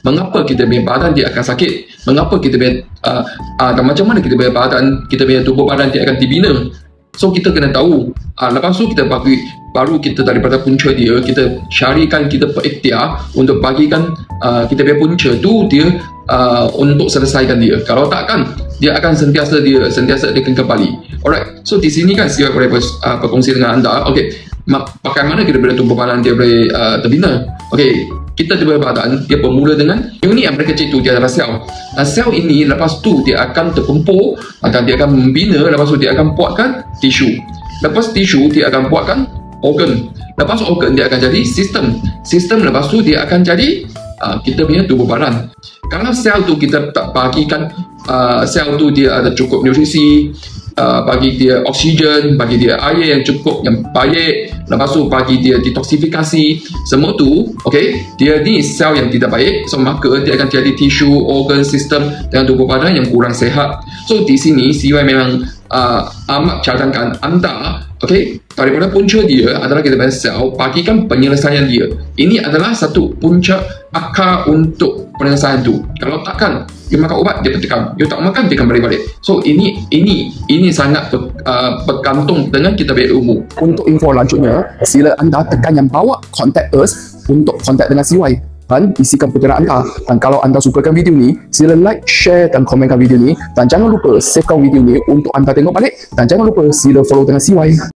mengapa kita punya badan dia akan sakit, mengapa kita punya dan macam mana kita punya badan, kita punya tubuh badan dia akan dibina. So kita kena tahu. Lepas tu kita baru kita daripada punca dia, kita carikan, kita berikhtiar untuk bagikan kita punya punca tu dia untuk selesaikan dia. Kalau takkan dia akan sentiasa dia akan kembali. Alright. So di sini kan saya boleh berkongsi dengan anda. Okay, bagaimana kita boleh tubuh badan dia boleh terbina. Okay, kita tubuh badan dia bermula dengan unit yang paling kecil tu, dia adalah sel. Sel ini lepas tu dia akan terkumpul dan dia akan membina. Lepas tu dia akan buatkan tisu. Lepas tisu dia akan buatkan organ. Lepas organ dia akan jadi sistem. Lepas tu dia akan jadi kita punya tubuh badan. Kalau sel tu kita tak bagikan sel tu dia ada cukup nutrisi, bagi dia oksigen, bagi dia air yang cukup, yang baik, lepas tu bagi dia detoksifikasi, semua tu, okay, dia ni sel yang tidak baik, so maka dia akan jadi tisu, organ, sistem dengan tubuh badan yang kurang sehat. So di sini CY memang amat cadangkan anda, okay, daripada punca dia adalah kita punya sel, bagikan penyelesaian dia. Ini adalah satu punca akar untuk penyelesaian tu. Kalau takkan you makan ubat, dia bertekam. You tak makan, dia akan balik-balik. So ini sangat bergantung dengan kita punya ilmu. Untuk info lanjutnya, sila anda tekan yang bawah contact us untuk contact dengan CY dan isikan pertanyaan anda. Dan kalau anda sukakan video ni, sila like, share dan komenkan video ni. Dan jangan lupa savekan video ni untuk anda tengok balik. Dan jangan lupa sila follow dengan CY.